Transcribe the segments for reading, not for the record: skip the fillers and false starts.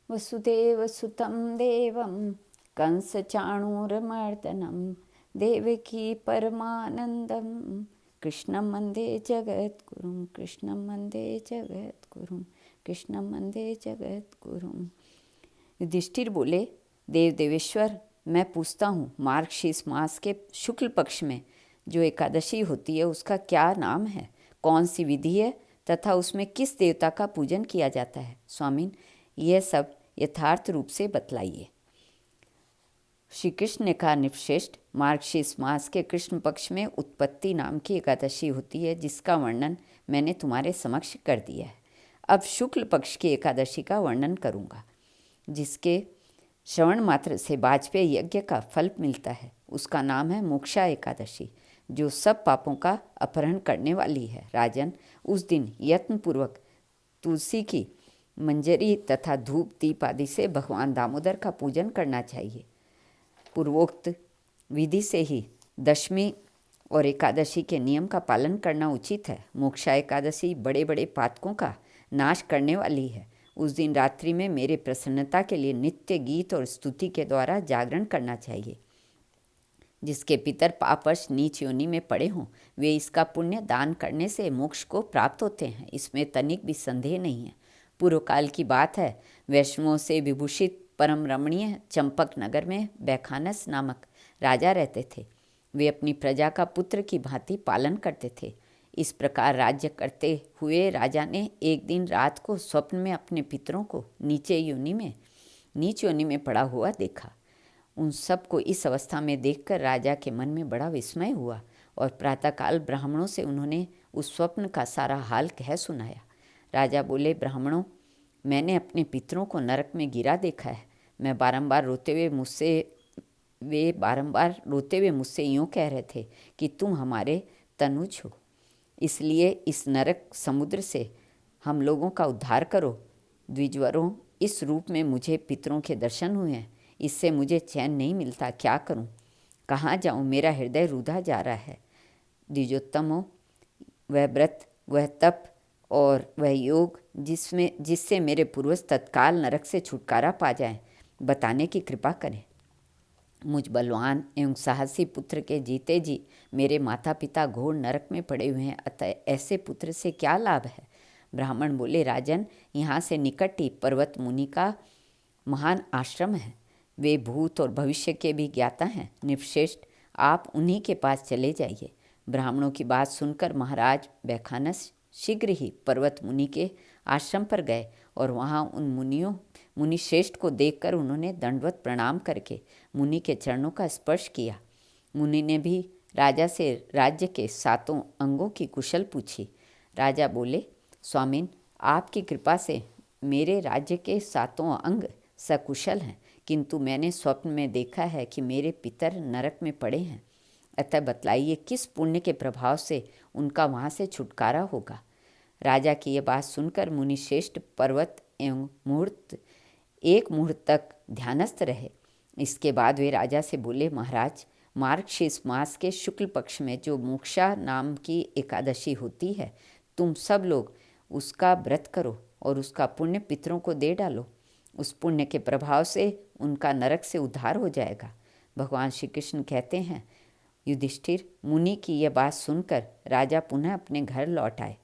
वसुदेवसुतं देवं कंसचाणूरमर्दनं देवकी परमानन्दं कृष्णं वन्दे जगद्गुरुं कृष्णं वन्दे जगद्गुरुं कृष्णं वन्दे जगद्गुरुं। युधिष्ठिर बोले, देव देवेश्वर, मैं पूछता हूँ, मार्गशीर्ष मास के शुक्ल पक्ष में जो एकादशी होती है उसका क्या नाम है, कौन सी विधि है तथा उसमें किस देवता का पूजन किया जाता है। स्वामीन, यह सब यथार्थ रूप से बतलाइए। श्री कृष्ण ने कहा, निपश्रेष्ठ, मार्गशीर्ष मास के कृष्ण पक्ष में उत्पत्ति नाम की एकादशी होती है जिसका वर्णन मैंने तुम्हारे समक्ष कर दिया है। अब शुक्ल पक्ष की एकादशी का वर्णन करूँगा, जिसके श्रवण मात्र से वाजपेयी यज्ञ का फल मिलता है। उसका नाम है मोक्षा एकादशी, जो सब पापों का अपहरण करने वाली है। राजन, उस दिन यत्नपूर्वक तुलसी की मंजरी तथा धूप दीप आदि से भगवान दामोदर का पूजन करना चाहिए। पूर्वोक्त विधि से ही दशमी और एकादशी के नियम का पालन करना उचित है। मोक्षा एकादशी बड़े बड़े पातकों का नाश करने वाली है। उस दिन रात्रि में मेरे प्रसन्नता के लिए नित्य गीत और स्तुति के द्वारा जागरण करना चाहिए। जिसके पितर पापवश नीच योनि में पड़े हों, वे इसका पुण्य दान करने से मोक्ष को प्राप्त होते हैं, इसमें तनिक भी संदेह नहीं है। पूर्व काल की बात है, वैष्णवों से विभूषित परम रमणीय चंपक नगर में बैखानस नामक राजा रहते थे। वे अपनी प्रजा का पुत्र की भांति पालन करते थे। इस प्रकार राज्य करते हुए राजा ने एक दिन रात को स्वप्न में अपने पितरों को नीच योनि में पड़ा हुआ देखा। उन सबको इस अवस्था में देखकर राजा के मन में बड़ा विस्मय हुआ और प्रातःकाल ब्राह्मणों से उन्होंने उस स्वप्न का सारा हाल कह सुनाया। राजा बोले, ब्राह्मणों, मैंने अपने पितरों को नरक में गिरा देखा है। वे बारंबार रोते हुए मुझसे यूँ कह रहे थे कि तुम हमारे तनुज हो, इसलिए इस नरक समुद्र से हम लोगों का उद्धार करो। द्विजवरों, इस रूप में मुझे पितरों के दर्शन हुए हैं, इससे मुझे चैन नहीं मिलता। क्या करूं? कहाँ जाऊं? मेरा हृदय रुधा जा रहा है। द्विजोत्तमों, वह व्रत, वह तप और वह योग जिससे मेरे पूर्वज तत्काल नरक से छुटकारा पा जाएं, बताने की कृपा करें। मुझ बलवान एवं साहसी पुत्र के जीते जी मेरे माता पिता घोर नरक में पड़े हुए हैं, अतः ऐसे पुत्र से क्या लाभ है? ब्राह्मण बोले, राजन, यहाँ से निकट ही पर्वत मुनि का महान आश्रम है। वे भूत और भविष्य के भी ज्ञाता हैं। निपश्रेष्ठ, आप उन्हीं के पास चले जाइए। ब्राह्मणों की बात सुनकर महाराज बैखानस शीघ्र ही पर्वत मुनि के आश्रम पर गए और वहाँ उन मुनि श्रेष्ठ को देखकर उन्होंने दंडवत प्रणाम करके मुनि के चरणों का स्पर्श किया। मुनि ने भी राजा से राज्य के 7 अंगों की कुशल पूछी। राजा बोले, स्वामिन, आपकी कृपा से मेरे राज्य के 7 अंग सकुशल हैं, किंतु मैंने स्वप्न में देखा है कि मेरे पितर नरक में पड़े हैं। अतः बतलाइए, किस पुण्य के प्रभाव से उनका वहाँ से छुटकारा होगा। राजा की यह बात सुनकर मुनिश्रेष्ठ पर्वत एवं एक मुहूर्त तक ध्यानस्थ रहे। इसके बाद वे राजा से बोले, महाराज, मार्गशीर्ष मास के शुक्ल पक्ष में जो मोक्षा नाम की एकादशी होती है, तुम सब लोग उसका व्रत करो और उसका पुण्य पितरों को दे डालो। उस पुण्य के प्रभाव से उनका नरक से उद्धार हो जाएगा। भगवान श्री कृष्ण कहते हैं, युधिष्ठिर, मुनि की यह बात सुनकर राजा पुनः अपने घर लौट आए।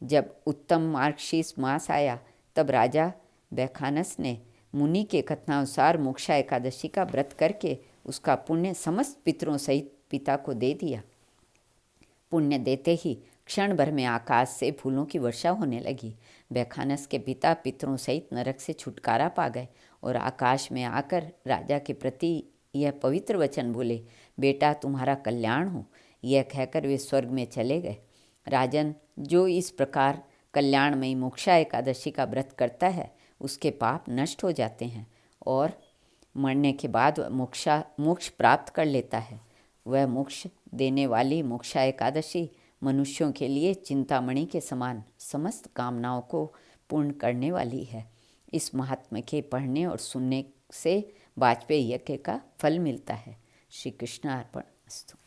जब उत्तम मार्गशीर्ष मास आया, तब राजा बैखानस ने मुनि के कथनानुसार मोक्षा एकादशी का व्रत करके उसका पुण्य समस्त पितरों सहित पिता को दे दिया। पुण्य देते ही क्षण भर में आकाश से फूलों की वर्षा होने लगी। बैखानस के पिता पितरों सहित नरक से छुटकारा पा गए और आकाश में आकर राजा के प्रति यह पवित्र वचन बोले, बेटा, तुम्हारा कल्याण हो। यह कहकर वे स्वर्ग में चले गए। राजन, जो इस प्रकार कल्याणमयी मोक्षा एकादशी का व्रत करता है, उसके पाप नष्ट हो जाते हैं और मरने के बाद मोक्ष प्राप्त कर लेता है। वह मोक्ष देने वाली मोक्षा एकादशी मनुष्यों के लिए चिंतामणि के समान समस्त कामनाओं को पूर्ण करने वाली है। इस महात्म्य के पढ़ने और सुनने से वाजपेयी यज्ञ का फल मिलता है। श्री कृष्ण अर्पण अस्तु।